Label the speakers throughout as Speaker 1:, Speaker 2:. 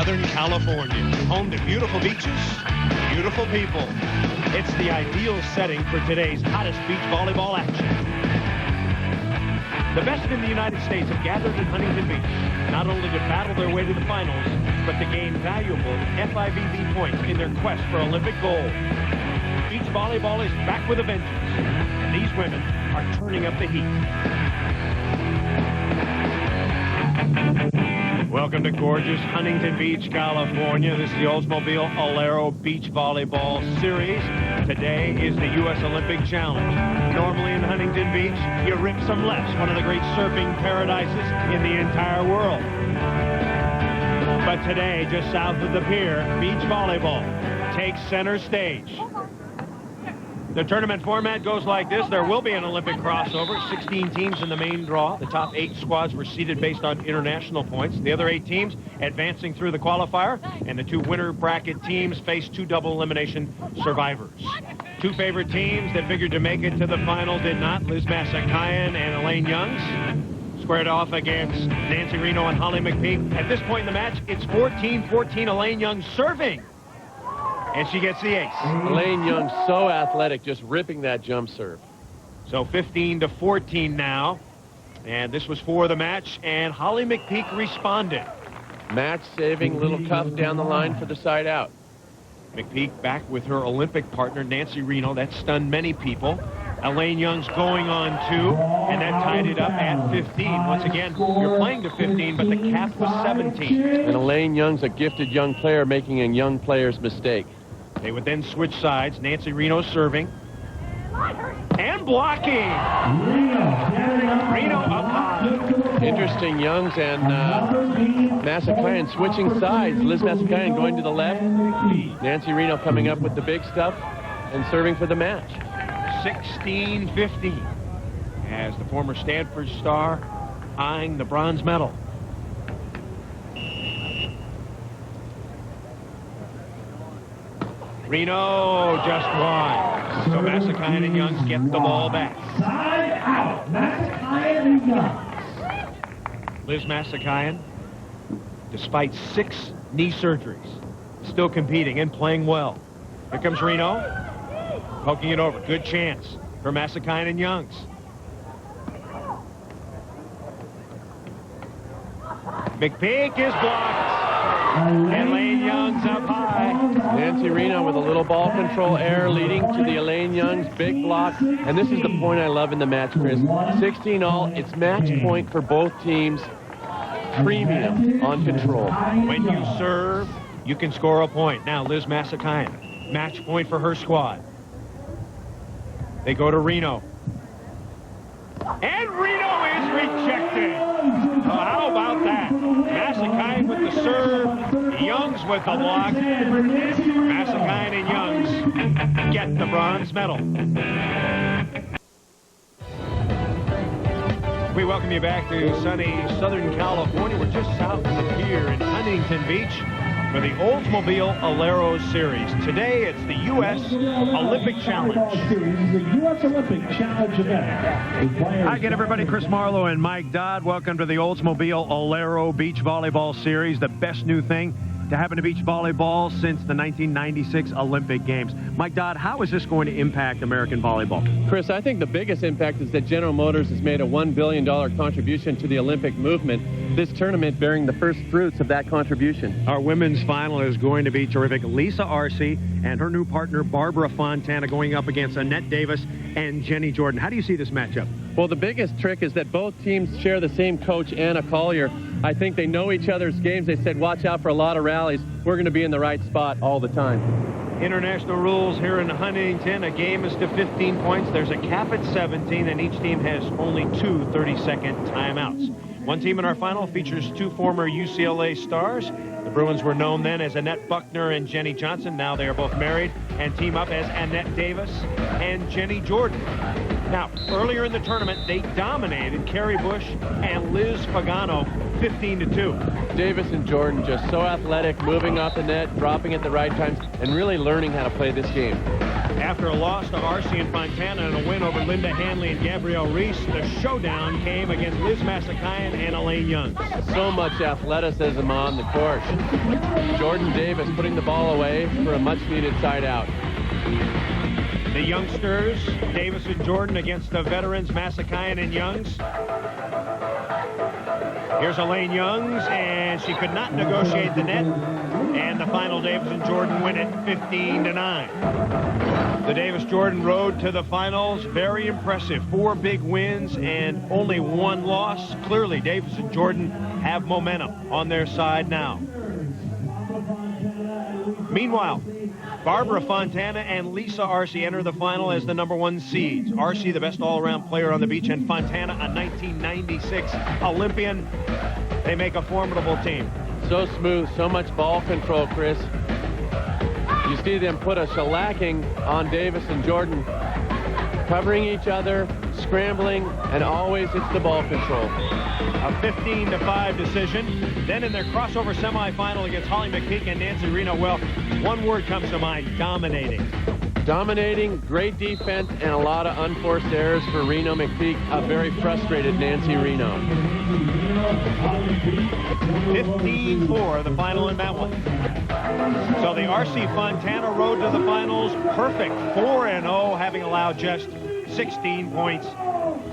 Speaker 1: Southern California, home to beautiful beaches, beautiful people. It's the ideal setting for today's hottest beach volleyball action. The best in the United States have gathered in Huntington Beach, not only to battle their way to the finals, but to gain valuable FIVB points in their quest for Olympic gold. Beach volleyball is back with a vengeance, and these women are turning up the heat. Welcome to gorgeous Huntington Beach, California. This is the Oldsmobile Alero Beach Volleyball Series. Today is the U.S. Olympic Challenge. Normally in Huntington Beach, you rip some lefts, one of the great surfing paradises in the entire world. But today, just south of the pier, beach volleyball takes center stage. The tournament format goes like this. There will be an Olympic crossover. 16 teams in the main draw. The top 8 squads were seeded based on international points. The other 8 teams advancing through the qualifier. And the 2 winner bracket teams face 2 double elimination survivors. 2 favorite teams that figured to make it to the final did not. Liz Massakayan and Elaine Youngs squared off against Nancy Reno and Holly McPeak. At this point in the match, it's 14-14 Elaine Youngs serving. And she gets the ace.
Speaker 2: Elaine Young, so athletic, just ripping that jump serve.
Speaker 1: So 15-14 now. And this was for the match, and Holly McPeak responded.
Speaker 2: Match saving, little cuff down the line for the side out.
Speaker 1: McPeak back with her Olympic partner, Nancy Reno. That stunned many people. Elaine Young's going on 2, and that tied it up at 15. Once again, you're playing to 15, but the cap was 17.
Speaker 2: And Elaine Young's a gifted young player making a young player's mistake.
Speaker 1: They would then switch sides. Nancy Reno serving. And blocking. Reno up high.
Speaker 2: Interesting, Youngs and Massakayan switching sides. Liz Massakayan going to the left. Nancy Reno coming up with the big stuff and serving for the match.
Speaker 1: 16-15 as the former Stanford star eyeing the bronze medal. Reno just wide. So Massakayan and Youngs get the ball back.
Speaker 3: Side out. Massakayan and Youngs.
Speaker 1: Liz Massakayan, despite 6 knee surgeries, still competing and playing well. Here comes Reno, poking it over. Good chance for Massakayan and Youngs. McPeak is blocked. And Elaine Young's up high.
Speaker 2: Nancy Reno with a little ball control error leading to the Elaine Young's big block. And this is the point I love in the match, Chris. 16 all. It's match point for both teams. Premium on control.
Speaker 1: When you serve, you can score a point. Now, Liz Massakayan, match point for her squad. They go to Reno. And Reno is rejected. Oh, how about that? Massakayan with the serve, Youngs with the block. Massakayan and Youngs get the bronze medal. We welcome you back to sunny Southern California. We're just south of the pier in Huntington Beach for the Oldsmobile Alero Series. Today, it's the U.S. Olympic Challenge.
Speaker 3: The U.S. Olympic Challenge event.
Speaker 1: Hi again, everybody. Chris Marlowe and Mike Dodd. Welcome to the Oldsmobile Alero Beach Volleyball Series, the best new thing to happen to beach volleyball since the 1996 Olympic Games. Mike Dodd, how is this going to impact American volleyball?
Speaker 2: Chris, I think the biggest impact is that General Motors has made a $1 billion contribution to the Olympic movement. This tournament bearing the first fruits of that contribution.
Speaker 1: Our women's final is going to be terrific. Lisa Arce and her new partner, Barbara Fontana, going up against Annette Davis and Jenny Jordan. How do you see this matchup?
Speaker 2: Well, the biggest trick is that both teams share the same coach, Anna Collier. I think they know each other's games. They said, watch out for a lot of rallies. We're going to be in the right spot all the time.
Speaker 1: International rules here in Huntington. A game is to 15 points. There's a cap at 17, and each team has only 2 30-second timeouts. One team in our final features 2 former UCLA stars. The Bruins were known then as Annette Buckner and Jenny Johnson. Now they are both married and team up as Annette Davis and Jenny Jordan. Now, earlier in the tournament, they dominated Carrie Bush and Liz Pagano 15-2.
Speaker 2: Davis and Jordan just so athletic, moving off the net, dropping at the right times, and really learning how to play this game.
Speaker 1: After a loss to R.C. and Fontana and a win over Linda Hanley and Gabrielle Reese, the showdown came against Liz Massakayan and Elaine Young.
Speaker 2: So much athleticism on the court. Jordan Davis putting the ball away for a much-needed side out.
Speaker 1: The youngsters, Davis and Jordan, against the veterans, Massakayan and Youngs. Here's Elaine Youngs, and she could not negotiate the net. And the final, Davis and Jordan win it 15-9. The Davis-Jordan road to the finals, very impressive. 4 big wins and only 1 loss. Clearly, Davis and Jordan have momentum on their side now. Meanwhile, Barbara Fontana and Lisa Arce enter the final as the #1 seeds. Arce, the best all-around player on the beach, and Fontana, a 1996 Olympian. They make a formidable team.
Speaker 2: So smooth, so much ball control, Chris. You see them put a shellacking on Davis and Jordan, covering each other, scrambling, and always it's the ball control.
Speaker 1: A 15-5 decision. Then in their crossover semifinal against Holly McPeak and Nancy Reno, well, one word comes to mind: dominating.
Speaker 2: Dominating, great defense, and a lot of unforced errors for Reno McPeak. A very frustrated Nancy Reno.
Speaker 1: 15-4, the final in that one. So the R.C. Fontana road to the finals, perfect. 4-0, having allowed just 16 points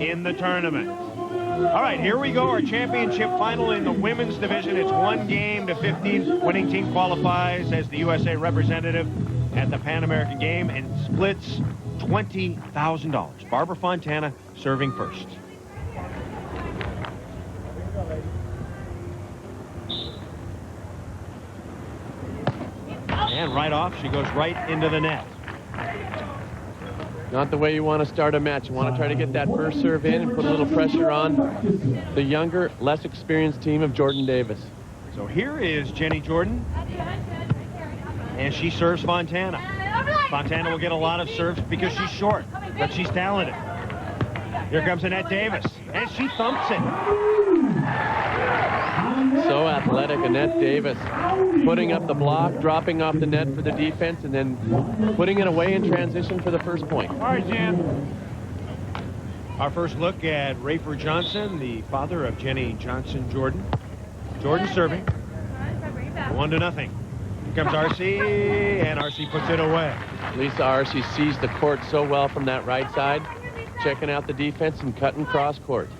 Speaker 1: in the tournament. All right, here we go, our championship final in the women's division. It's 1 game to 15. Winning team qualifies as the USA representative at the Pan American game and splits $20,000. Barbara Fontana serving first. And right off, she goes right into the net.
Speaker 2: Not the way you want to start a match. You want to try to get that first serve in and put a little pressure on the younger, less experienced team of Jordan Davis.
Speaker 1: So here is Jenny Jordan, and she serves Fontana. Fontana will get a lot of serves because she's short, but she's talented. Here comes Annette Davis, and she thumps it.
Speaker 2: So athletic, Annette Davis, putting up the block, dropping off the net for the defense, and then putting it away in transition for the first point.
Speaker 1: All right, Jan. Our first look at Rayford Johnson, the father of Jenny Johnson Jordan. Jordan serving. 1-0. Here comes RC, and RC puts it away.
Speaker 2: Lisa Arce sees the court so well from that right side, checking out the defense and cutting cross court.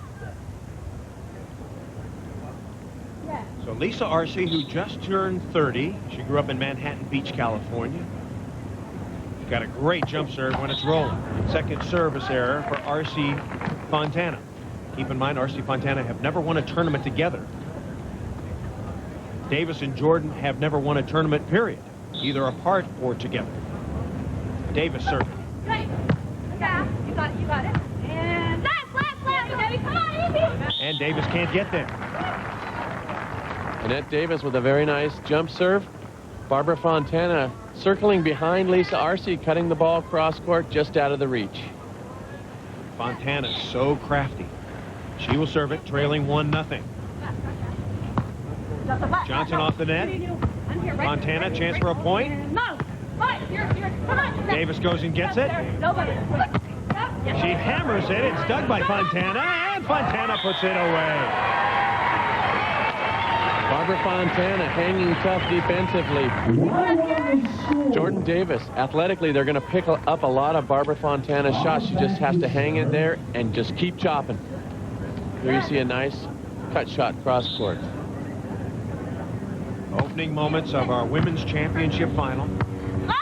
Speaker 1: So Lisa Arce, who just turned 30, she grew up in Manhattan Beach, California. She's got a great jump serve when it's rolling. Second service error for Arce Fontana. Keep in mind, Arce Fontana have never won a tournament together. Davis and Jordan have never won a tournament, period, either apart or together. Davis serving.
Speaker 4: Right. Okay. You got it. You got it. And left, Debbie. Come on, easy.
Speaker 1: And Davis can't get there.
Speaker 2: Annette Davis with a very nice jump serve. Barbara Fontana circling behind Lisa Arce, cutting the ball cross court just out of the reach.
Speaker 1: Fontana so crafty. She will serve it, trailing 1-0. Johnson off the net. Fontana, chance for a point. Davis goes and gets it. She hammers it. It's dug by Fontana, and Fontana puts it away.
Speaker 2: Barbara Fontana hanging tough defensively. Jordan Davis, athletically, they're going to pick up a lot of Barbara Fontana's shots. She just has to hang in there and just keep chopping. Here you see a nice cut shot cross court.
Speaker 1: Opening moments of our women's championship final.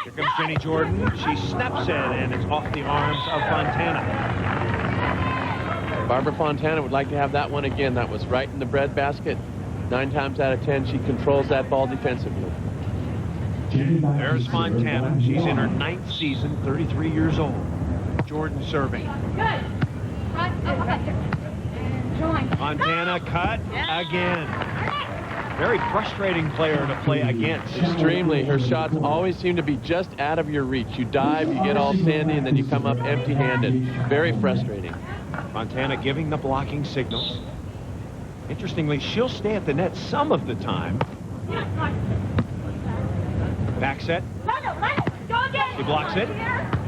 Speaker 1: Here comes Jenny Jordan. She snaps it, and it's off the arms of Fontana.
Speaker 2: Barbara Fontana would like to have that one again. That was right in the breadbasket. 9 times out of 10, she controls that ball defensively.
Speaker 1: There's Fontana. She's in her 9th season, 33 years old. Jordan serving.
Speaker 4: Good.
Speaker 1: Fontana cut again. Very frustrating player to play against.
Speaker 2: Extremely. Her shots always seem to be just out of your reach. You dive, you get all sandy, and then you come up empty-handed. Very frustrating.
Speaker 1: Fontana giving the blocking signals. Interestingly, she'll stay at the net some of the time. Back set. She blocks it.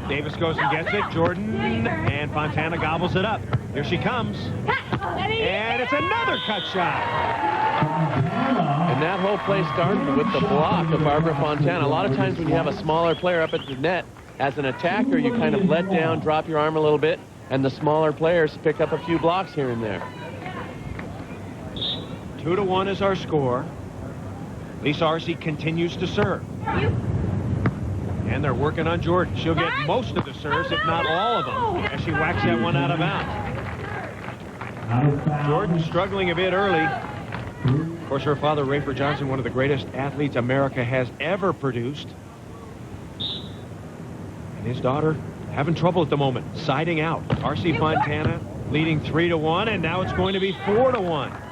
Speaker 1: Davis goes and gets it. Jordan and Fontana gobbles it up. Here she comes. And it's another cut shot.
Speaker 2: And that whole play started with the block of Barbara Fontana. A lot of times when you have a smaller player up at the net, as an attacker, you kind of let down, drop your arm a little bit, and the smaller players pick up a few blocks here and there.
Speaker 1: 2-1 is our score. Lisa Arce continues to serve. And they're working on Jordan. She'll get most of the serves, if not all of them, as she whacks that one out of bounds. Jordan struggling a bit early. Of course, her father, Rafer Johnson, one of the greatest athletes America has ever produced. And his daughter having trouble at the moment, siding out. Arce Fontana leading 3-1, and now it's going to be 4-1.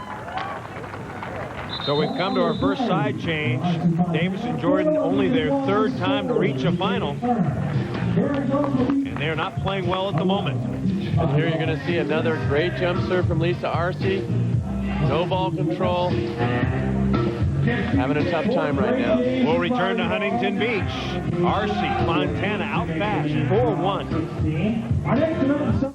Speaker 1: So we've come to our first side change. Davis and Jordan only their third time to reach a final. And they're not playing well at the moment.
Speaker 2: And here you're going to see another great jump serve from Lisa Arce. No ball control. Having a tough time right now.
Speaker 1: We'll return to Huntington Beach. Arce Fontana out fast, 4-1.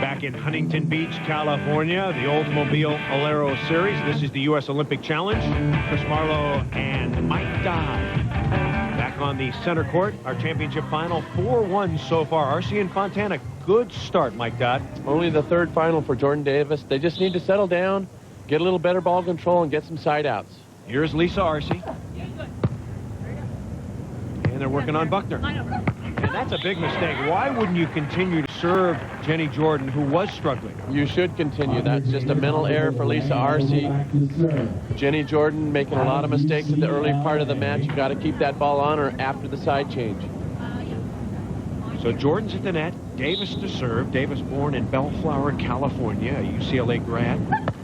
Speaker 1: Back in Huntington Beach, California, the Oldsmobile Alero Series. This is the U.S. Olympic Challenge. Chris Marlowe and Mike Dodd back on the center court. Our championship final, 4-1 so far. Arce and Fontana, good start, Mike Dodd.
Speaker 2: Only the third final for Jordan Davis. They just need to settle down, get a little better ball control, and get some side outs.
Speaker 1: Here's Lisa Arce. And they're working on Buckner. And that's a big mistake. Why wouldn't you continue to serve Jenny Jordan, who was struggling?
Speaker 2: You should continue. That's just a mental error for Lisa Arce. Jenny Jordan making a lot of mistakes at the early part of the match. You've got to keep that ball on her after the side change.
Speaker 1: So Jordan's at the net. Davis to serve. Davis born in Bellflower, California, a UCLA grad.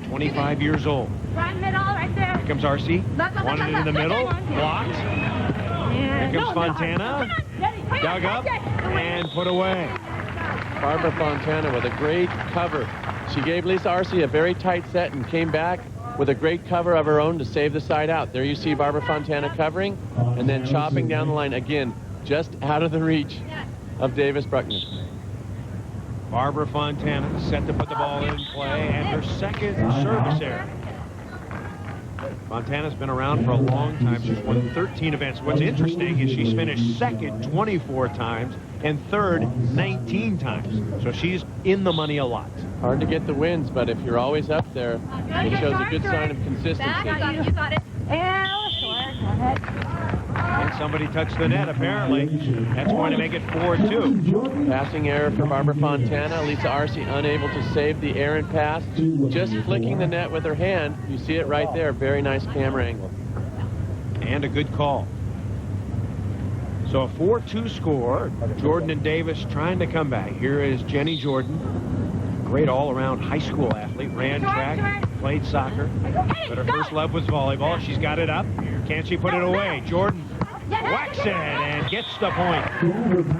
Speaker 1: 25 years old.
Speaker 4: Right middle, right there.
Speaker 1: Here comes Arce. Wanted it in the middle. Blocked. Here comes Fontana. Dug up and put away.
Speaker 2: Barbara Fontana with a great cover. She gave Lisa Arce a very tight set and came back with a great cover of her own to save the side out. There you see Barbara Fontana covering and then chopping down the line again, just out of the reach of Davis Bruckner.
Speaker 1: Barbara Fontana set to put the ball in play, and her second service error. Fontana's been around for a long time. She's won 13 events. What's interesting is she's finished second 24 times and third 19 times. So she's in the money a lot.
Speaker 2: Hard to get the wins, but if you're always up there, it shows a good sign of consistency.
Speaker 4: You got it. And short. Go ahead.
Speaker 1: And somebody touched the net, apparently. That's going to make it 4-2.
Speaker 2: Passing error for Barbara Fontana. Lisa Arce unable to save the errant pass. Just flicking the net with her hand. You see it right there. Very nice camera angle.
Speaker 1: And a good call. So a 4-2 score. Jordan and Davis trying to come back. Here is Jenny Jordan. Great all-around high school athlete. Ran track, played soccer. But her first love was volleyball. She's got it up. Can she put it away? Jordan whacks it and gets the point.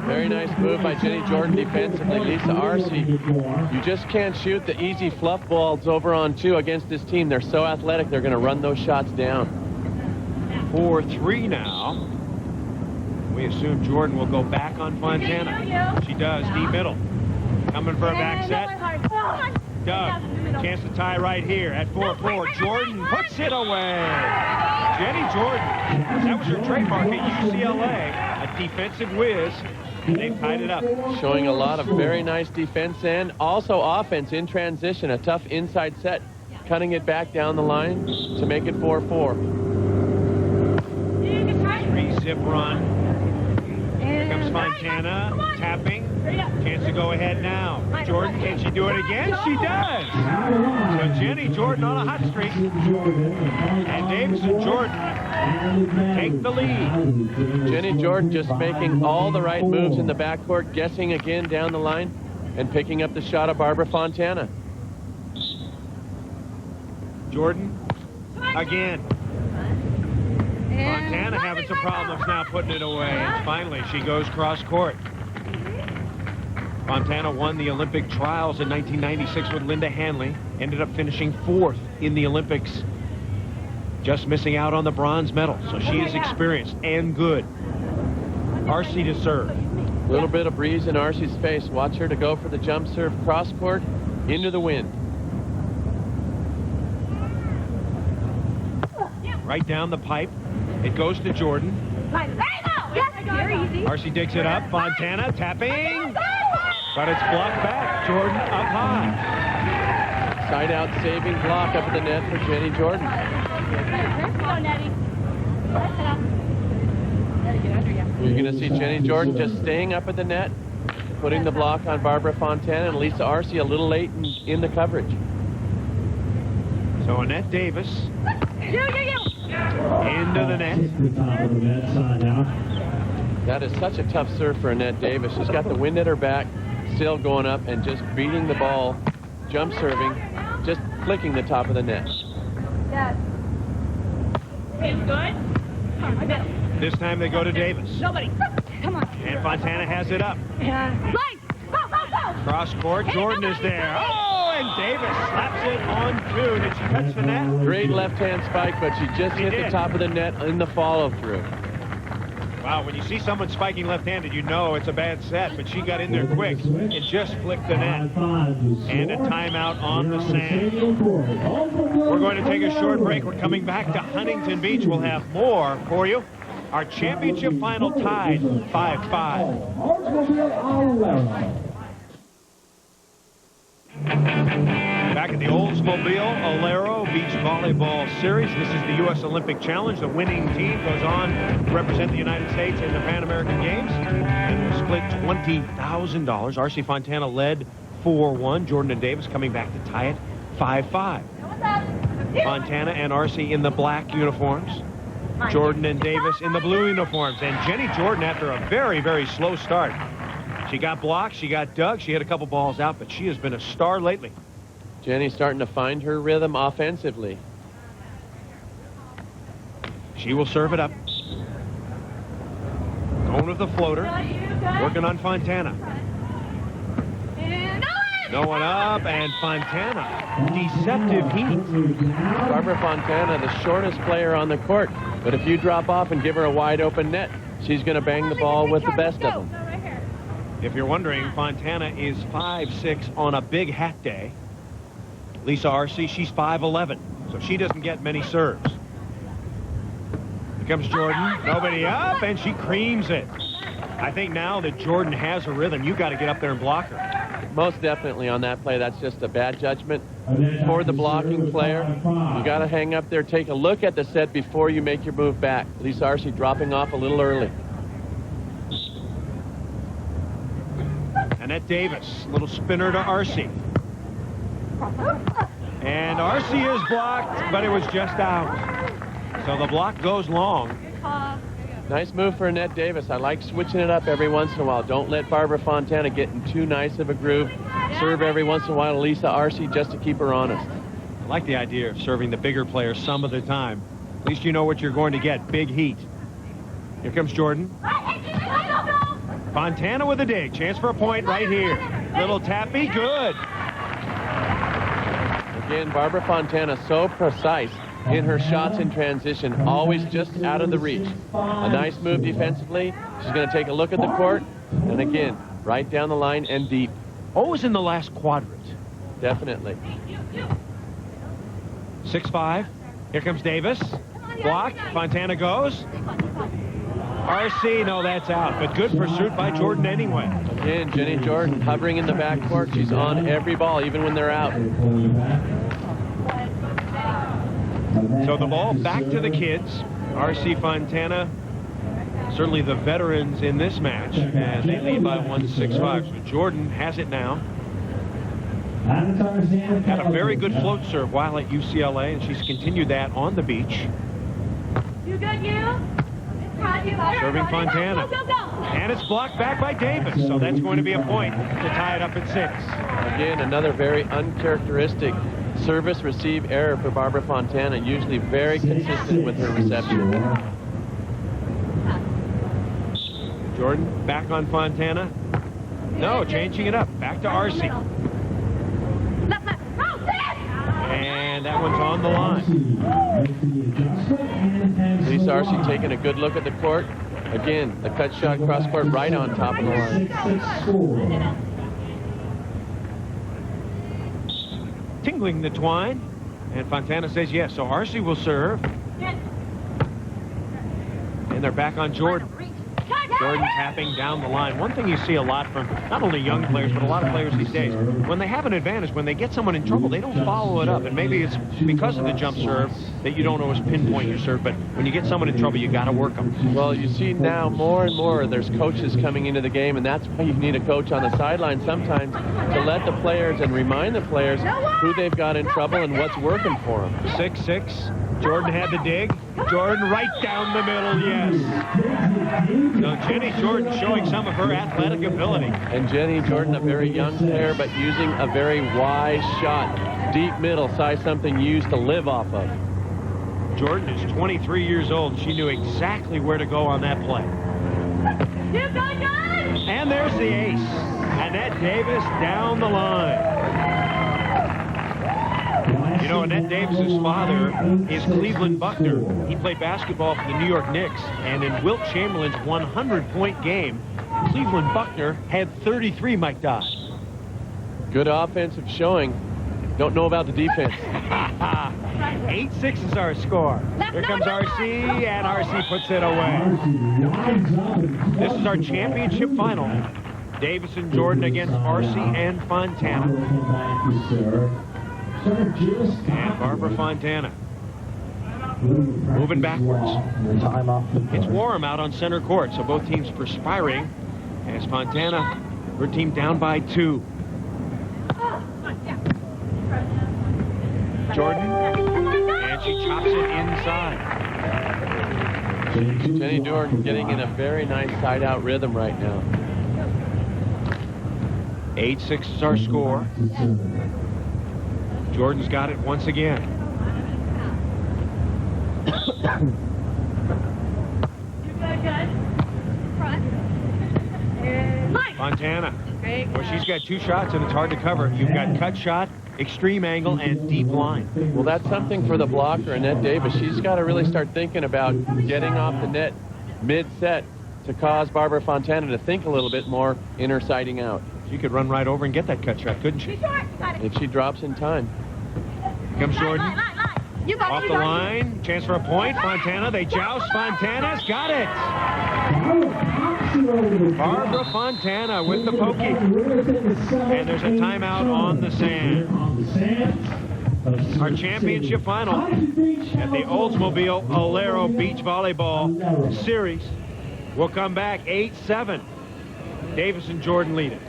Speaker 2: Very nice move by Jenny Jordan defensively. Lisa Arce, you just can't shoot the easy fluff balls over on two against this team. They're so athletic, they're going to run those shots down.
Speaker 1: 4-3 now. We assume Jordan will go back on Fontana. She does, deep middle. Coming for a back set. Doug, chance to tie right here at 4-4. Jordan puts it away. Jenny Jordan, that was her trademark at UCLA, a defensive whiz. They've tied it up.
Speaker 2: Showing a lot of very nice defense and also offense in transition. A tough inside set, cutting it back down the line to make it 4-4.
Speaker 1: 3-zip run. Here comes Fontana, tapping. Chance to go ahead now. Jordan, can she do it again? She does. So Jenny Jordan on a hot streak. And Davis and Jordan take the lead.
Speaker 2: Jenny Jordan just making all the right moves in the backcourt, guessing again down the line, and picking up the shot of Barbara Fontana.
Speaker 1: Jordan, again. Fontana having some problems now putting it away. And finally, she goes cross-court. Fontana won the Olympic trials in 1996 with Linda Hanley. Ended up finishing 4th in the Olympics. Just missing out on the bronze medal. So she is experienced and good. R.C. to serve.
Speaker 2: A little bit of breeze in Arcee's face. Watch her to go for the jump serve cross court into the wind.
Speaker 1: Right down the pipe. It goes to Jordan.
Speaker 4: There you go. Yes, very easy.
Speaker 1: R.C. digs it up. Fontana tapping. But it's blocked back. Jordan up high.
Speaker 2: Side out saving block up at the net for Jenny Jordan.
Speaker 4: Go, Nettie.
Speaker 2: You're going to see Jenny Jordan just staying up at the net, putting the block on Barbara Fontana, and Lisa Arce a little late in the coverage.
Speaker 1: So Annette Davis
Speaker 4: You.
Speaker 1: into the net.
Speaker 3: The top of the net, side out.
Speaker 2: That is such a tough serve for Annette Davis. She's got the wind at her back, still going up and just beating the ball, jump serving, just flicking the top of the net.
Speaker 4: Yes. It's good.
Speaker 1: This time they go to Davis.
Speaker 4: Nobody. Come on.
Speaker 1: And Fontana has it up.
Speaker 4: Line. Go.
Speaker 1: Cross court. Jordan is there. Oh, and Davis slaps it on two. Did she touch the net?
Speaker 2: Great left-hand spike, but she just hit the top of the net in the follow-through.
Speaker 1: Wow, when you see someone spiking left-handed, you know it's a bad set, but she got in there quick and just flicked the net. And a timeout on the sand. We're going to take a short break. We're coming back to Huntington Beach. We'll have more for you. Our championship final tied 5-5. Back at the Oldsmobile Alero Beach Volleyball Series. This is the U.S. Olympic Challenge. The winning team goes on to represent the United States in the Pan American Games and will split $20,000. R.C. Fontana led 4-1. Jordan and Davis coming back to tie it 5-5. Fontana and R.C. in the black uniforms. Jordan and Davis in the blue uniforms. And Jenny Jordan, after a very, very slow start, she got blocked, she got dug, she hit a couple balls out, but she has been a star lately.
Speaker 2: Jenny's starting to find her rhythm offensively.
Speaker 1: She will serve it up. Going with the floater. Working on Fontana. No one up, and Fontana. Deceptive heat.
Speaker 2: Barbara Fontana, the shortest player on the court, but if you drop off and give her a wide open net, she's going to bang the ball with the best of them.
Speaker 1: If you're wondering, Fontana is 5'6" on a big hat day. Lisa Arce, she's 5'11", so she doesn't get many serves. Here comes Jordan. Nobody up, and she creams it. I think now that Jordan has a rhythm, you got to get up there and block her.
Speaker 2: Most definitely on that play. That's just a bad judgment for the blocking player. You got to hang up there, take a look at the set before you make your move back. Lisa Arce dropping off a little early.
Speaker 1: Annette Davis, little spinner to Arce. And Arce is blocked, but it was just out. So the block goes long.
Speaker 2: Nice move for Annette Davis. I like switching it up every once in a while. Don't let Barbara Fontana get in too nice of a groove. Serve every once in a while to Lisa Arce just to keep her honest.
Speaker 1: I like the idea of serving the bigger players some of the time. At least you know what you're going to get, big heat. Here comes Jordan. Fontana with a dig. Chance for a point right here. Little tappy, good.
Speaker 2: Again, Barbara Fontana so precise in her shots in transition, always just out of the reach. A nice move defensively. She's going to take a look at the court, and again, right down the line and deep.
Speaker 1: Always in the last quadrant.
Speaker 2: Definitely.
Speaker 1: 6-5. Here comes Davis. Blocked. Fontana goes. Arce, no, that's out. But good pursuit by Jordan anyway.
Speaker 2: Again, Jenny Jordan hovering in the backcourt. She's on every ball, even when they're out.
Speaker 1: So the ball back to the kids. R.C. Fontana, certainly the veterans in this match, and they lead by 1-6-5. So Jordan has it now. Had a very good float serve while at UCLA, and she's continued that on the beach.
Speaker 4: You good, you?
Speaker 1: Serving Fontana.
Speaker 4: Go.
Speaker 1: And it's blocked back by Davis, so that's going to be a point to tie it up at 6.
Speaker 2: Again, another very uncharacteristic service receive error for Barbara Fontana, usually very consistent with her reception.
Speaker 1: Jordan back on Fontana. No, changing it up. Back to Arce. And that one's on the line.
Speaker 2: Lisa Arce taking a good look at the court. Again, the cut shot cross court right on top of the line.
Speaker 3: 6-6 score.
Speaker 1: Tingling the twine. And Fontana says yes. So RC will serve. And they're back on Jordan. Jordan tapping down the line. One thing you see a lot from not only young players, but a lot of players these days, when they have an advantage, when they get someone in trouble, they don't follow it up. And maybe it's because of the jump serve that you don't always pinpoint your serve, but when you get someone in trouble, you got to work them.
Speaker 2: Well, you see now more and more there's coaches coming into the game, and that's why you need a coach on the sideline sometimes to let the players and remind the players who they've got in trouble and what's working for them.
Speaker 1: 6-6. Jordan had the dig. Jordan right down the middle, yes. So Jenny Jordan showing some of her athletic ability.
Speaker 2: And Jenny Jordan, a very young player, but using a very wise shot. Deep middle, size something used to live off of.
Speaker 1: Jordan is 23 years old. She knew exactly where to go on that play. And there's the ace. Annette Davis down the line. You know, Annette Davis's father is Cleveland Buckner. He played basketball for the New York Knicks, and in Wilt Chamberlain's 100-point game, Cleveland Buckner had 33 Mike Dodd.
Speaker 2: Good offensive showing. Don't know about the defense.
Speaker 1: 8-6 is our score. Here comes RC, and RC puts it away. This is our championship final. Davis and Jordan against RC and Fontana. And Barbara Fontana moving backwards. It's warm out on center court, so both teams perspiring as Fontana, her team down by 2. Jordan, and she chops it inside.
Speaker 2: Jenny Jordan getting in a very nice side-out rhythm right now.
Speaker 1: 8-6 is our score. Jordan's got it once again. Fontana. Well, she's got 2 shots, and it's hard to cover. You've got cut shot, extreme angle, and deep line.
Speaker 2: Well, that's something for the blocker, Annette Davis. She's got to really start thinking about getting off the net mid-set to cause Barbara Fontana to think a little bit more in her siding out.
Speaker 1: She could run right over and get that cut shot, couldn't she?
Speaker 2: If she drops in time.
Speaker 1: Here comes Jordan. Off the line. Chance for a point. Fontana. They joust. Fontana's got it. Barbara Fontana with the pokey. And there's a timeout on the sand. Our championship final at the Oldsmobile Alero Beach Volleyball Series will come back 8-7. Davis and Jordan lead it.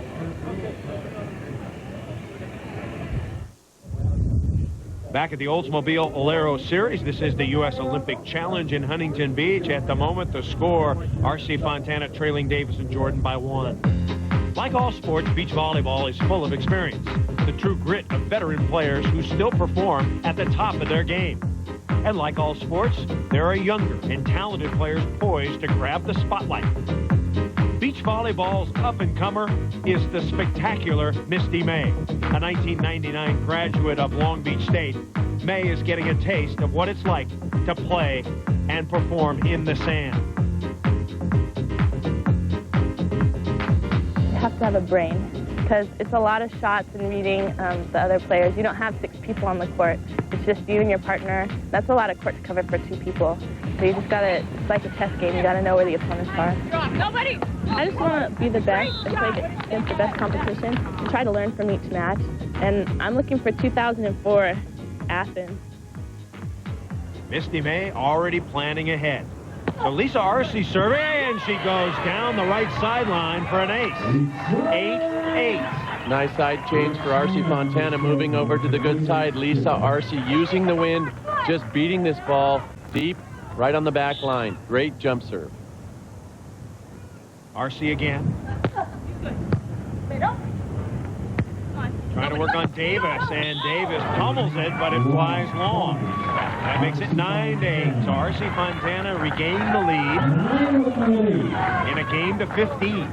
Speaker 1: Back at the Oldsmobile Alero Series, this is the U.S. Olympic Challenge in Huntington Beach. At the moment, the score, RC Fontana trailing Davis and Jordan by 1. Like all sports, beach volleyball is full of experience. The true grit of veteran players who still perform at the top of their game. And like all sports, there are younger and talented players poised to grab the spotlight. Beach volleyball's up-and-comer is the spectacular Misty May. A 1999 graduate of Long Beach State, May is getting a taste of what it's like to play and perform in the sand.
Speaker 5: You have to have a brain because it's a lot of shots and reading the other players. You don't have 6 people on the court. It's just you and your partner. That's a lot of court to cover for 2 people. So you just gotta, it's like a chess game. You gotta know where the opponents are.
Speaker 4: Nobody.
Speaker 5: I just want to be the best and play against the best competition and try to learn from each match. And I'm looking for 2004 Athens.
Speaker 1: Misty May already planning ahead. So Lisa RC serving, and she goes down the right sideline for an ace. 8-8.
Speaker 2: Nice side change for RC Fontana, moving over to the good side. Lisa RC using the wind, just beating this ball deep, right on the back line. Great jump serve.
Speaker 1: RC again. Trying to work on Davis, and Davis pummels it, but it flies long. That makes it 9-8. So RC Fontana regaining the lead in a game to 15.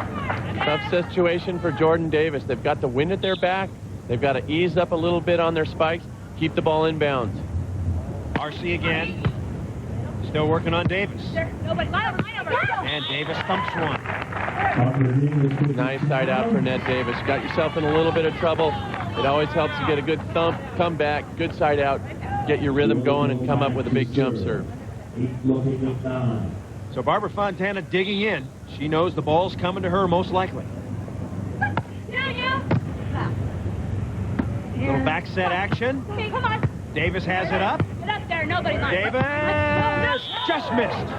Speaker 2: Tough situation for Jordan Davis. They've got the wind at their back. They've got to ease up a little bit on their spikes, keep the ball in bounds.
Speaker 1: RC again. Still working on Davis.
Speaker 4: Nobody. Line over.
Speaker 1: And Davis thumps one.
Speaker 2: Nice side out for Ned Davis. Got yourself in a little bit of trouble. It always helps to get a good thump, come back, good side out, get your rhythm going, and come up with a big jump serve.
Speaker 1: So Barbara Fontana digging in. She knows the ball's coming to her most likely. Little back set action.
Speaker 4: Okay, come on.
Speaker 1: Davis has it up.
Speaker 4: Get up there. Nobody's on.
Speaker 1: Davis just missed.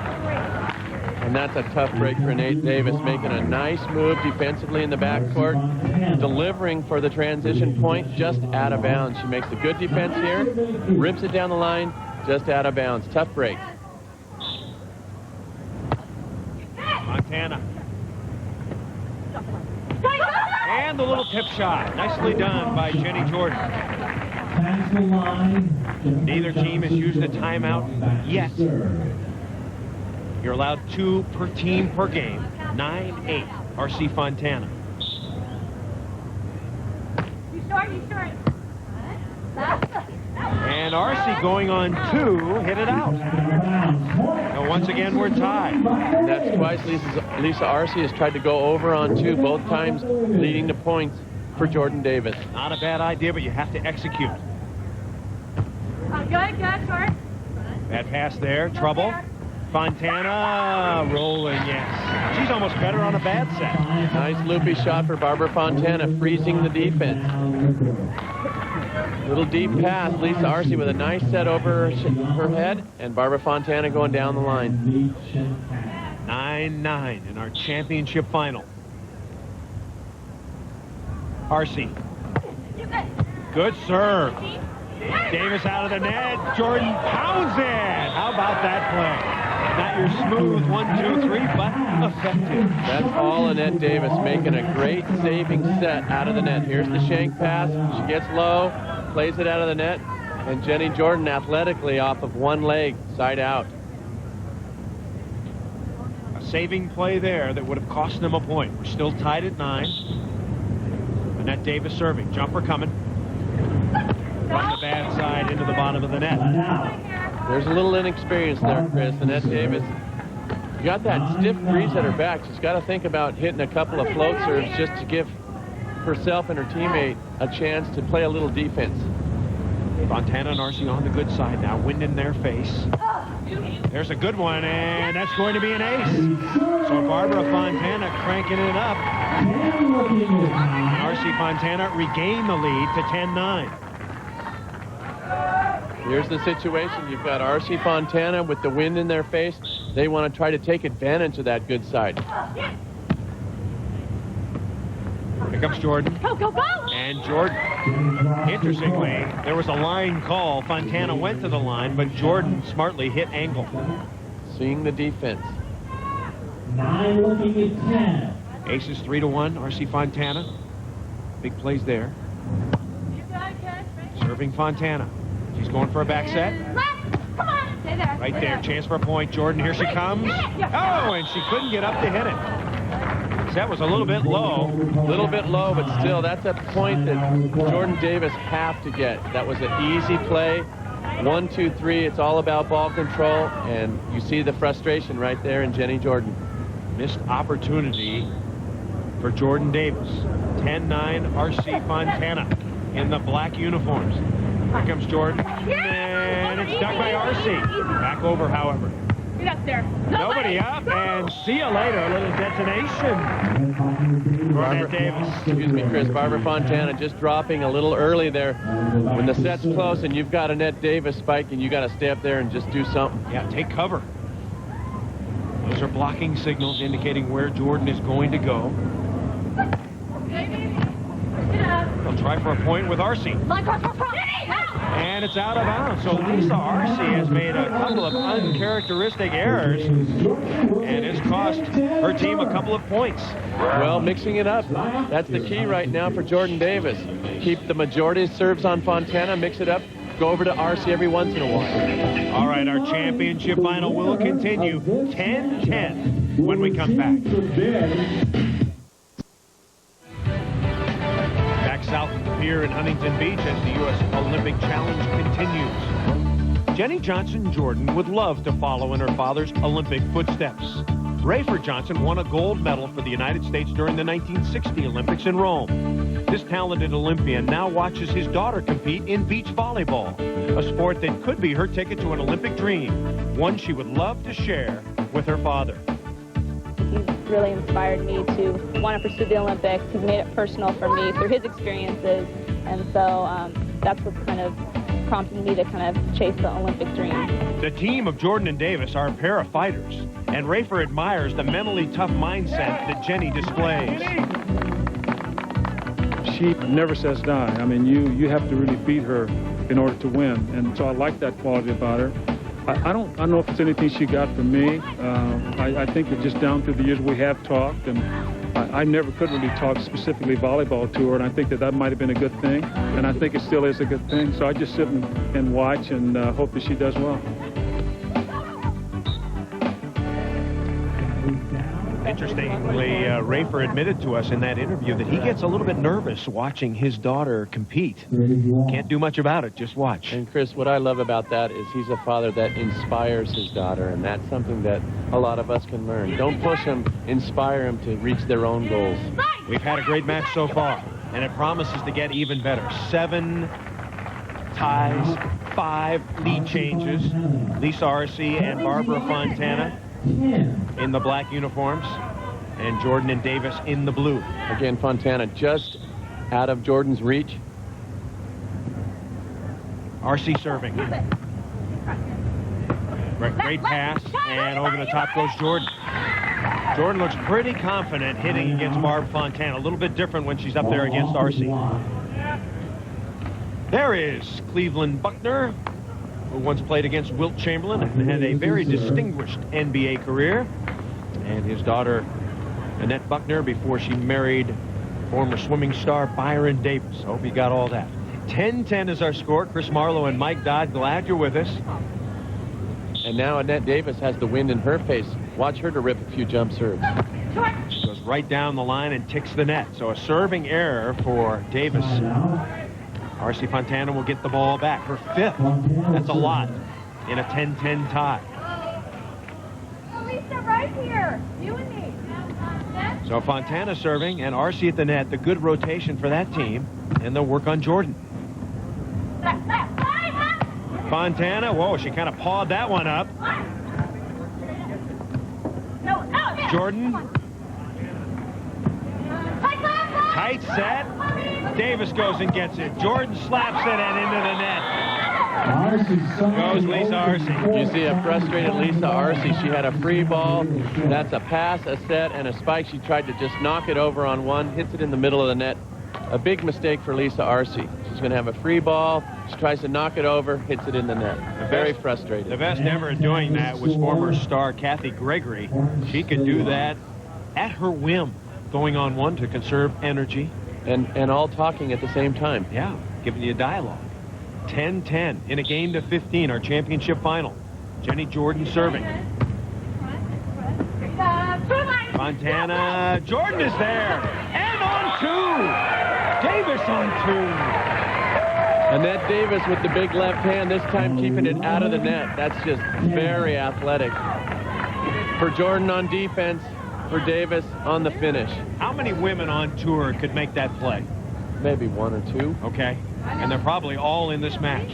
Speaker 2: And that's a tough break for Nate Davis, making a nice move defensively in the backcourt, delivering for the transition point just out of bounds. She makes a good defense here, rips it down the line, just out of bounds. Tough break.
Speaker 1: Fontana. And the little tip shot. Nicely done by Jenny Jordan. Neither team has used a timeout yet. You're allowed 2 per team per game. 9-8. RC Fontana.
Speaker 4: You short.
Speaker 1: And RC going on 2, hit it out. And once again, we're tied.
Speaker 2: And that's twice Lisa Arce has tried to go over on 2, both times leading to points for Jordan Davis.
Speaker 1: Not a bad idea, but you have to execute.
Speaker 4: Good, short.
Speaker 1: Bad pass there. Trouble. Fontana rolling, yes. She's almost better on a bad set.
Speaker 2: Nice loopy shot for Barbara Fontana, freezing the defense. Little deep pass. Lisa Arce with a nice set over her head, and Barbara Fontana going down the line.
Speaker 1: 9-9 in our championship final. Arce. Good serve. Davis out of the net. Jordan pounds it. How about that play? Not your smooth 1, 2, 3, but effective.
Speaker 2: That's all Annette Davis making a great saving set out of the net. Here's the shank pass. She gets low, plays it out of the net, and Jenny Jordan athletically off of one leg, side out.
Speaker 1: A saving play there that would have cost them a point. We're still tied at 9. Annette Davis serving. Jumper coming. From the bad side into the bottom of the net.
Speaker 2: There's a little inexperience there, Chris. Annette Davis, you got that stiff breeze at her back. She's got to think about hitting a couple of float serves just to give herself and her teammate a chance to play a little defense.
Speaker 1: Fontana and Arce on the good side now. Wind in their face. There's a good one, and that's going to be an ace. So Barbara Fontana cranking it up. Arce Fontana regain the lead to 10-9.
Speaker 2: Here's the situation. You've got Arce Fontana with the wind in their face. They want to try to take advantage of that good side.
Speaker 1: Here comes Jordan.
Speaker 4: Go.
Speaker 1: And Jordan, interestingly, there was a line call. Fontana went to the line, but Jordan smartly hit angle.
Speaker 2: Seeing the defense.
Speaker 3: 9 looking at 10.
Speaker 1: Aces 3-1, Arce Fontana. Big plays there. Serving Fontana. She's going for a back set.
Speaker 4: Come on. Stay there.
Speaker 1: Right there, chance for a point. Jordan, here she comes. Oh, and she couldn't get up to hit it. That was a little bit low.
Speaker 2: A little bit low, but still, that's a point that Jordan Davis have to get. That was an easy play. 1, 2, 3. It's all about ball control, and you see the frustration right there in Jenny Jordan.
Speaker 1: Missed opportunity for Jordan Davis. 10-9, Arce Fontana in the black uniforms. Here comes Jordan, and it's dug by Arce. Back over, however.
Speaker 4: Get up there.
Speaker 1: Nobody up, and see you later. A little detonation for Annette Davis.
Speaker 2: Excuse me, Chris. Barbara Fontana just dropping a little early there. When the set's close and you've got Annette Davis spiking, you got to stay up there and just do something.
Speaker 1: Yeah, take cover. Those are blocking signals indicating where Jordan is going to go. They'll try for a point with Arce. And it's out of bounds. So Lisa Arce has made a couple of uncharacteristic errors, and it's cost her team a couple of points.
Speaker 2: Well, mixing it up. That's the key right now for Jordan Davis. Keep the majority of serves on Fontana, mix it up, go over to Arce every once in a while.
Speaker 1: All right, our championship final will continue 10-10 when we come back. Back south of the pier in Huntington Beach as the U.S. Olympic Challenge continues. Jenny Johnson-Jordan would love to follow in her father's Olympic footsteps. Rayford Johnson won a gold medal for the United States during the 1960 Olympics in Rome. This talented Olympian now watches his daughter compete in beach volleyball, a sport that could be her ticket to an Olympic dream, one she would love to share with her father.
Speaker 6: He's really inspired me to want to pursue the Olympics. He's made it personal for me through his experiences, and so that's what's kind of prompted me to kind of chase the Olympic dream.
Speaker 1: The team of Jordan and Davis are a pair of fighters, and Rayford admires the mentally tough mindset that Jenny displays.
Speaker 3: She never says die. I mean, you have to really beat her in order to win, and so I like that quality about her. I don't know if it's anything she got from me. I think that just down through the years we have talked, and I never could really talk specifically volleyball to her, and I think that might have been a good thing, and I think it still is a good thing. So I just sit and watch and hope that she does well.
Speaker 1: Interestingly, Rayford admitted to us in that interview that he gets a little bit nervous watching his daughter compete. Can't do much about it, just watch.
Speaker 2: And Chris, what I love about that is he's a father that inspires his daughter, and that's something that a lot of us can learn. Don't push them, inspire them to reach their own goals.
Speaker 1: We've had a great match so far, and it promises to get even better. 7 ties, 5 lead changes. Lisa Arce and Barbara Fontana in the black uniforms, and Jordan and Davis in the blue.
Speaker 2: Again, Fontana just out of Jordan's reach.
Speaker 1: Arce serving. Great pass, and over the top goes Jordan. Jordan looks pretty confident hitting against Barb Fontana. A little bit different when she's up there against Arce. There is Cleveland Buckner, who once played against Wilt Chamberlain and had a very distinguished NBA career. And his daughter, Annette Buckner, before she married former swimming star Byron Davis. Hope you got all that. 10-10 is our score. Chris Marlowe and Mike Dodd, glad you're with us.
Speaker 2: And now Annette Davis has the wind in her face. Watch her to rip a few jump serves.
Speaker 1: She goes right down the line and ticks the net. So a serving error for Davis. Arce Fontana will get the ball back. Her 5th. That's a lot in a 10-10 tie.
Speaker 4: Lisa, right here. You and me.
Speaker 1: So Fontana serving and Arce at the net. The good rotation for that team. And they'll work on Jordan. Fontana, whoa, she kind of pawed that one up. Jordan. Tight set. Davis goes and gets it. Jordan slaps it and into the net. Goes Lisa Arce.
Speaker 2: You see a frustrated Lisa Arce. She had a free ball. That's a pass, a set, and a spike. She tried to just knock it over on one, hits it in the middle of the net. A big mistake for Lisa Arce. She's going to have a free ball. She tries to knock it over, hits it in the net. Very frustrated.
Speaker 1: The best ever at doing that was former star Kathy Gregory. She could do that at her whim, going on one to conserve energy.
Speaker 2: And all talking at the same time.
Speaker 1: Yeah, giving you a dialogue. 10-10 in a game to 15, our championship final. Jenny Jordan serving. Fontana, Jordan is there, and on 2. Davis on 2.
Speaker 2: Annette Davis with the big left hand, this time keeping it out of the net. That's just very athletic. For Jordan on defense, for Davis on the finish.
Speaker 1: How many women on tour could make that play?
Speaker 2: Maybe 1 or 2.
Speaker 1: Okay, and they're probably all in this match.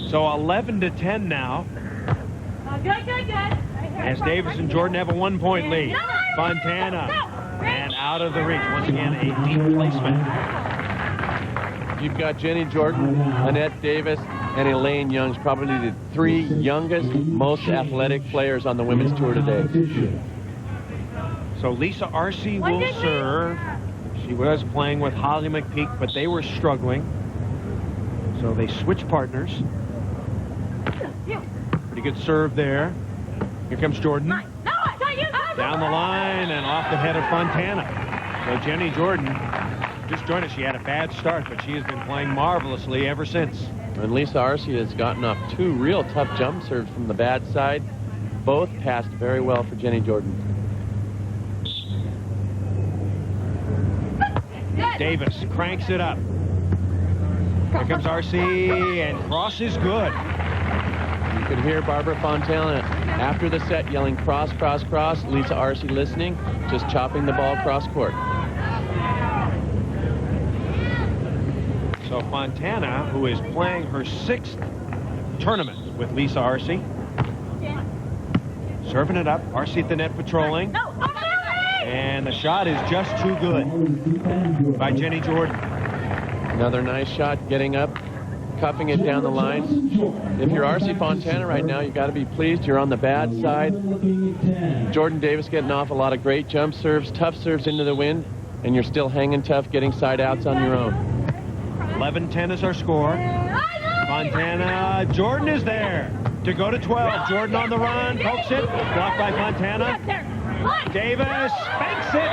Speaker 1: So 11-10 now.
Speaker 4: Good.
Speaker 1: As Davis and Jordan have a 1-point lead. Fontana, and out of the reach. Once again, a deep placement.
Speaker 2: You've got Jenny Jordan, Annette Davis, and Elaine Young's probably the 3 youngest, most athletic players on the women's tour today.
Speaker 1: So Lisa Arce will serve. She was playing with Holly McPeak, but they were struggling. So they switch partners. Pretty good serve there. Here comes Jordan. Down the line and off the head of Fontana. So Jenny Jordan just joined us. She had a bad start, but she has been playing marvelously ever since.
Speaker 2: And Lisa Arce has gotten off 2 real tough jump serves from the bad side. Both passed very well for Jenny Jordan.
Speaker 1: Davis cranks it up. Here comes Arce, and cross is good.
Speaker 2: could hear Barbara Fontana after the set yelling cross, cross, cross. Lisa Arce listening, just chopping the ball cross court.
Speaker 1: So Fontana, who is playing her 6th tournament with Lisa Arce, serving it up. Arce at the net patrolling. And the shot is just too good by Jenny Jordan.
Speaker 2: Another nice shot, getting up, cuffing it down the line. If you're Arce Fontana right now, you got to be pleased. You're on the bad side. Jordan Davis getting off a lot of great jump serves, tough serves into the wind, and you're still hanging tough, getting side outs on your own.
Speaker 1: 11-10 is our score. Fontana, Jordan is there to go to 12. Jordan on the run, pokes it, blocked by Fontana. Davis fakes it.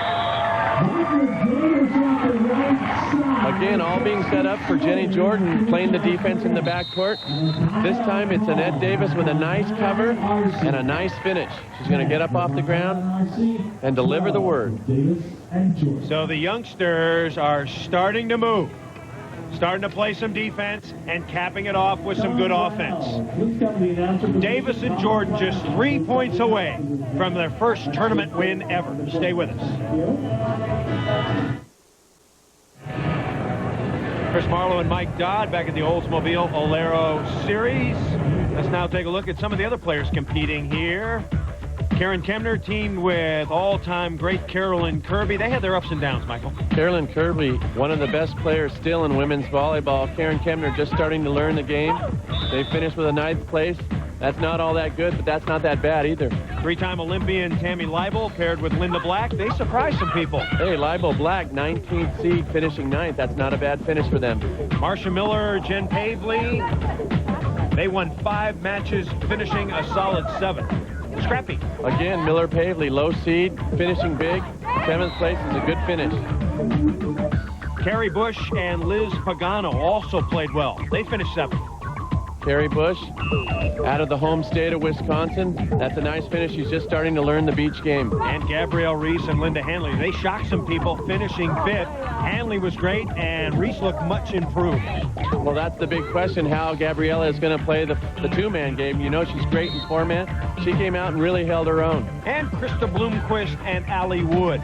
Speaker 2: Again, all being set up for Jenny Jordan, playing the defense in the backcourt. This time it's Annette Davis with a nice cover and a nice finish. She's going to get up off the ground and deliver the word.
Speaker 1: So the youngsters are starting to move, starting to play some defense and capping it off with some good offense. Davis and Jordan just 3 points away from their first tournament win ever. Stay with us. Chris Marlowe and Mike Dodd back at the Oldsmobile Alero Series. Let's now take a look at some of the other players competing here. Karen Kemner teamed with all-time great Carolyn Kirby. They had their ups and downs, Michael.
Speaker 2: Carolyn Kirby, one of the best players still in women's volleyball. Karen Kemner just starting to learn the game. They finished with a 9th place. That's not all that good, but that's not that bad either.
Speaker 1: 3-time Olympian Tammy Leibel paired with Linda Black. They surprised some people.
Speaker 2: Hey, Leibel Black, 19th seed, finishing 9th. That's not a bad finish for them.
Speaker 1: Marcia Miller, Jen Pavley. They won 5 matches, finishing a solid 7th. Scrappy.
Speaker 2: Again, Miller Pavley, low seed, finishing big. 7th place is a good finish.
Speaker 1: Carrie Bush and Liz Pagano also played well. They finished 7th.
Speaker 2: Carrie Bush, out of the home state of Wisconsin. That's a nice finish. She's just starting to learn the beach game.
Speaker 1: And Gabrielle Reese and Linda Hanley, they shocked some people, finishing 5th. Hanley was great, and Reese looked much improved.
Speaker 2: Well, that's the big question, how Gabriella is going to play the 2-man game. You know she's great in 4-man. She came out and really held her own.
Speaker 1: And Krista Bloomquist and Allie Wood.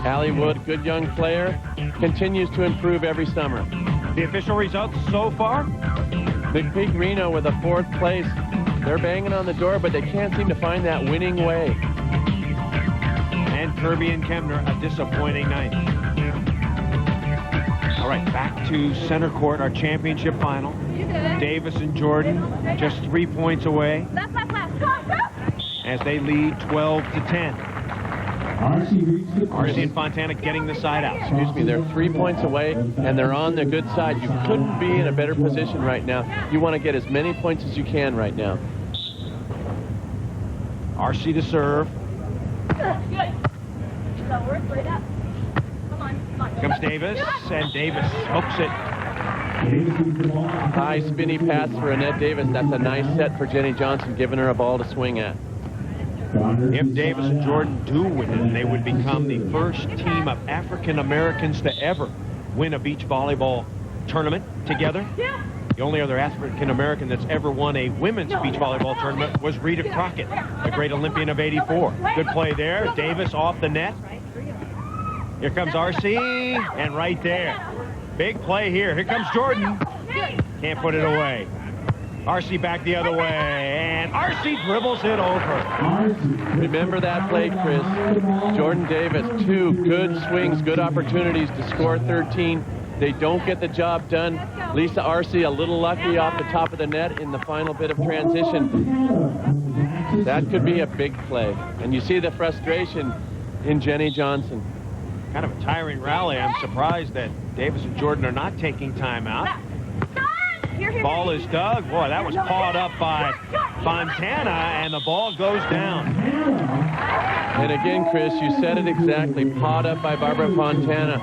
Speaker 2: Allie Wood, good young player, continues to improve every summer.
Speaker 1: The official results so far?
Speaker 2: McPeak Reno with a 4th place. They're banging on the door, but they can't seem to find that winning way.
Speaker 1: And Kirby and Kemner, a disappointing 9th. All right, back to center court, our championship final. Davis and Jordan just 3 points away as they lead 12-10. Arce and Fontana getting the side out.
Speaker 2: Excuse me, they're 3 points away, and they're on the good side. You couldn't be in a better position right now. You want to get as many points as you can right now.
Speaker 1: Arce to serve. Comes Davis, and Davis hooks it.
Speaker 2: High spinny pass for Annette Davis. That's a nice set for Jenny Johnson, giving her a ball to swing at.
Speaker 1: If Davis and Jordan do win, they would become the first team of African Americans to ever win a beach volleyball tournament together. The only other African American that's ever won a women's beach volleyball tournament was Rita Crockett, the great Olympian of '84. Good play there. Davis off the net. Here comes Arce, and right there. Big play here. Here comes Jordan. Can't put it away. Arce back the other way, and Arce dribbles it over.
Speaker 2: Remember that play, Chris. Jordan Davis, 2 good swings, good opportunities to score 13. They don't get the job done. Lisa Arce a little lucky off the top of the net in the final bit of transition. That could be a big play. And you see the frustration in Jenny Johnson.
Speaker 1: Kind of a tiring rally. I'm surprised that Davis and Jordan are not taking time out. Ball is dug. Boy, that was pawed up by Fontana, and the ball goes down.
Speaker 2: And again, Chris, you said it exactly, pawed up by Barbara Fontana.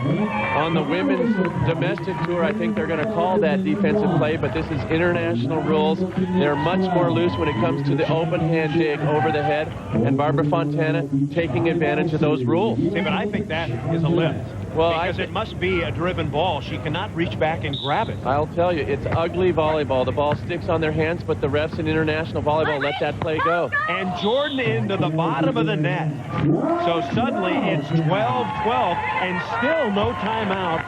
Speaker 2: On the women's domestic tour, I think they're going to call that defensive play, but this is international rules. They're much more loose when it comes to the open hand dig over the head, and Barbara Fontana taking advantage of those rules.
Speaker 1: See, but I think that is a lift.
Speaker 2: Well,
Speaker 1: because it must be a driven ball. She cannot reach back and grab it.
Speaker 2: I'll tell you, it's ugly volleyball. The ball sticks on their hands, but the refs in international volleyball let that play go.
Speaker 1: And Jordan into the bottom of the net. So suddenly it's 12-12 and still no timeout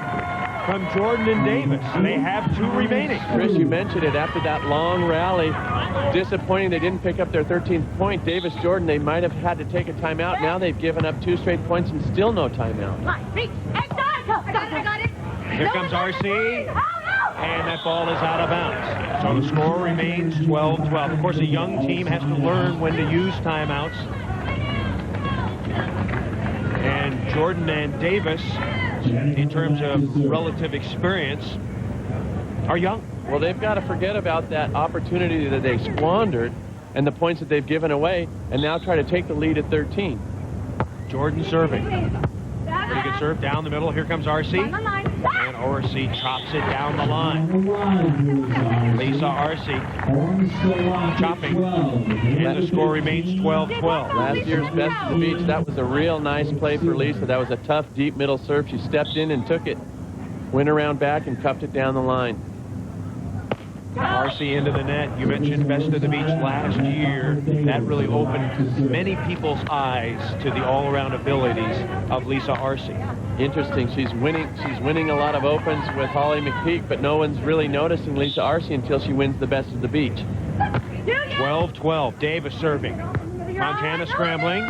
Speaker 1: from Jordan and Davis. They have 2 remaining.
Speaker 2: Chris, you mentioned it. After that long rally, disappointing they didn't pick up their 13th point. Davis, Jordan, they might have had to take a timeout. Now they've given up 2 straight points and still no timeout.
Speaker 1: Here comes RC, and that ball is out of bounds. So the score remains 12-12. Of course, a young team has to learn when to use timeouts. And Jordan and Davis, in terms of relative experience, are young.
Speaker 2: Well, they've got to forget about that opportunity that they squandered and the points that they've given away and now try to take the lead at 13.
Speaker 1: Jordan serving. Pretty good serve down the middle. Here comes RC. And RC chops it down the line. Lisa RC chopping. And the score remains 12-12.
Speaker 2: Last year's best of the beach. That was a real nice play for Lisa. That was a tough, deep middle serve. She stepped in and took it. Went around back and cupped it down the line.
Speaker 1: RC into the net. You mentioned best of the beach last year. That really opened many people's eyes to the all-around abilities of Lisa RC.
Speaker 2: Interesting. She's winning a lot of opens with Holly McPeak, but no one's really noticing Lisa RC until she wins the best of the beach.
Speaker 1: 12-12. Davis serving. Fontana scrambling.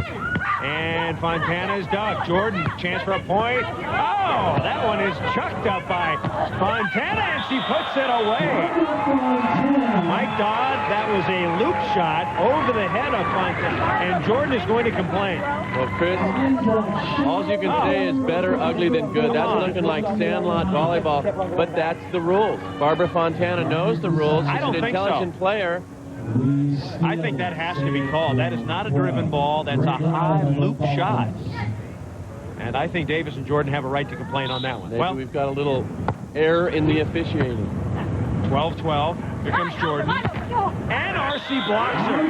Speaker 1: And Fontana is dug. Jordan, chance for a point. Oh, that one is chucked up by Fontana, and she puts it away. Mike Dodd, that was a loop shot over the head of Fontana, and Jordan is going to complain.
Speaker 2: Well, Chris, all you can say is better ugly than good. That's looking like sandlot volleyball, but that's the rules. Barbara Fontana knows the rules. She's an intelligent player.
Speaker 1: I think that has to be called. That is not a driven ball. That's a high loop shot. And I think Davis and Jordan have a right to complain on that one.
Speaker 2: Maybe we've got a little error in the officiating.
Speaker 1: 12-12. Here comes Jordan. And RC blocks her.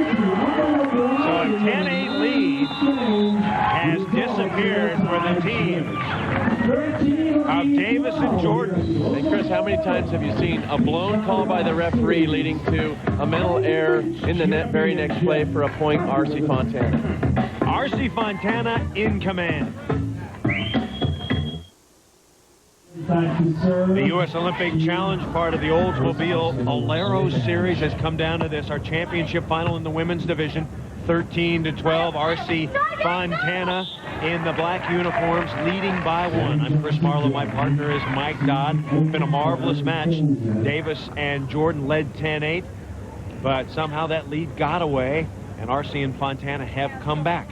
Speaker 1: So a 10-8 lead has disappeared for the team of Davis and Jordan.
Speaker 2: And Chris, how many times have you seen a blown call by the referee leading to a mental error in the very next play for a point, RC Fontana?
Speaker 1: RC Fontana in command. The U.S. Olympic Challenge, part of the Oldsmobile Alero series, has come down to this. Our championship final in the women's division, 13-12. RC Fontana in the black uniforms, leading by 1. I'm Chris Marlowe. My partner is Mike Dodd. It's been a marvelous match. Davis and Jordan led 10-8, but somehow that lead got away, and RC and Fontana have come back.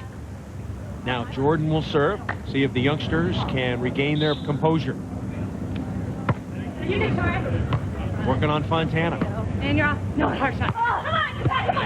Speaker 1: Now Jordan will serve, see if the youngsters can regain their composure. Working on Fontana.
Speaker 4: And you're off. No, hard shot.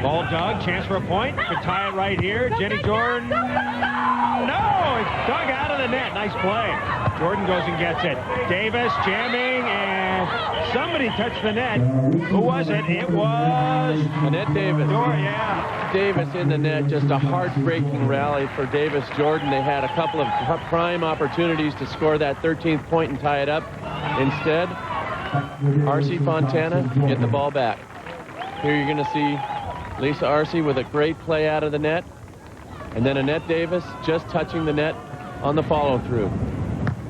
Speaker 1: Ball dug, chance for a point. Could tie it right here. Jenny Jordan. No, it's dug out of the net. Nice play. Jordan goes and gets it. Davis jamming, and somebody touched the net. Who was it? It was
Speaker 2: Annette Davis.
Speaker 1: Yeah.
Speaker 2: Davis in the net. Just a heartbreaking rally for Davis Jordan. They had a couple of prime opportunities to score that 13th point and tie it up. Instead, RC Fontana get the ball back. Here you're going to see Lisa RC with a great play out of the net. And then Annette Davis just touching the net on the follow-through.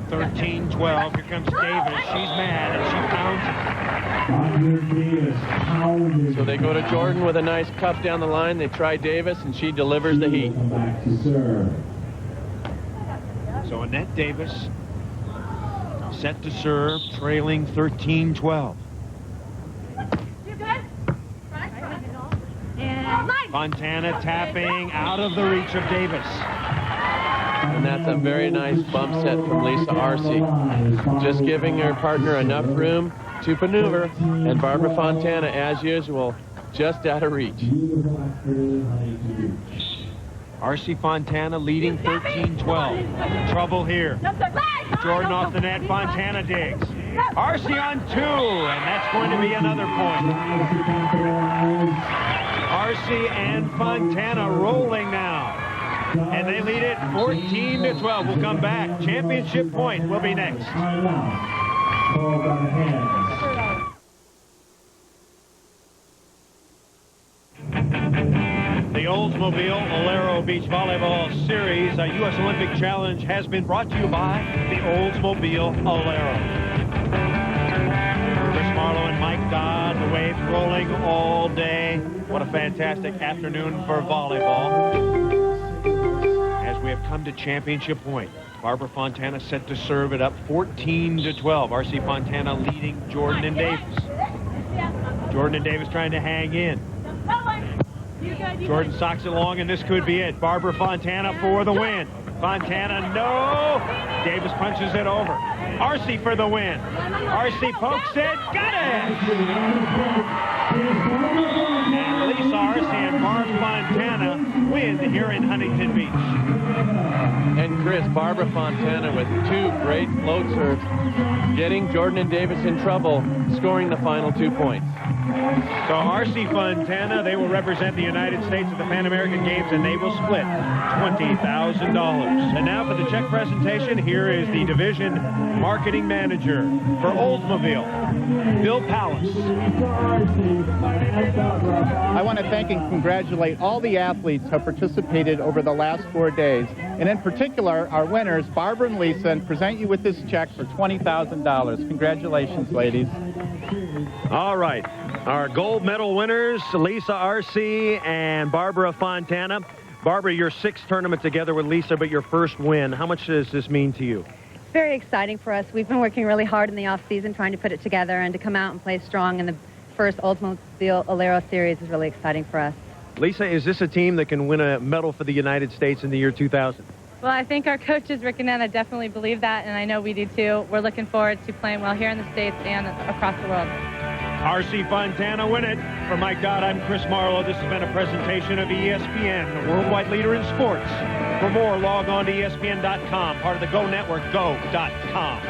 Speaker 1: 13-12. Here comes Davis. She's mad, and she pounds it.
Speaker 2: So they go to Jordan with a nice cup down the line. They try Davis, and she delivers the heat.
Speaker 1: So Annette Davis set to serve, trailing 13-12. Fontana tapping out of the reach of Davis.
Speaker 2: And that's a very nice bump set from Lisa RC. Just giving her partner enough room to maneuver, and Barbara Fontana, as usual, just out of reach.
Speaker 1: RC Fontana leading 13-12. Trouble here. Jordan off the net. Fontana digs. RC on 2, and that's going to be another point. RC and Fontana rolling now. And they lead it 14-12. We'll come back. Championship point will be next. The Oldsmobile Alero Beach Volleyball Series, a U.S. Olympic Challenge, has been brought to you by the Oldsmobile Alero. Chris Marlowe and Mike Dodd, the waves rolling all day. What a fantastic afternoon for volleyball. As we have come to championship point, Barbara Fontana set to serve it up 14-12. R.C. Fontana leading Jordan and Davis. Jordan and Davis trying to hang in. Jordan socks it long, and this could be it. Barbara Fontana for the win. Fontana, no. Davis punches it over. R.C. for the win. R.C. pokes it. Got it! And Lisa R.C. and Barb Fontana win here in Huntington Beach.
Speaker 2: And Chris, Barbara Fontana with two great float serves, getting Jordan and Davis in trouble, scoring the final 2 points.
Speaker 1: So R.C. Fontana, they will represent the United States at the Pan American Games, and they will split $20,000. And now for the check presentation, here is the division marketing manager for Oldsmobile, Bill Pallas.
Speaker 7: I want to thank and congratulate all the athletes who have participated over the last 4 days, and in particular, our winners, Barbara and Lisa, and present you with this check for $20,000. Congratulations, ladies.
Speaker 1: All right. Our gold medal winners, Lisa R.C. and Barbara Fontana. Barbara, your sixth tournament together with Lisa, but your first win. How much does this mean to you?
Speaker 8: It's very exciting for us. We've been working really hard in the off-season trying to put it together, and to come out and play strong in the first Oldsmobile Alero Series is really exciting for us.
Speaker 1: Lisa, is this a team that can win a medal for the United States in the year 2000?
Speaker 5: Well, I think our coaches, Rick and Anna, definitely believe that, and I know we do too. We're looking forward to playing well here in the States and across the world.
Speaker 1: R.C. Fontana win it. For Mike Dodd, I'm Chris Marlowe. This has been a presentation of ESPN, the worldwide leader in sports. For more, log on to ESPN.com, part of the Go Network, go.com.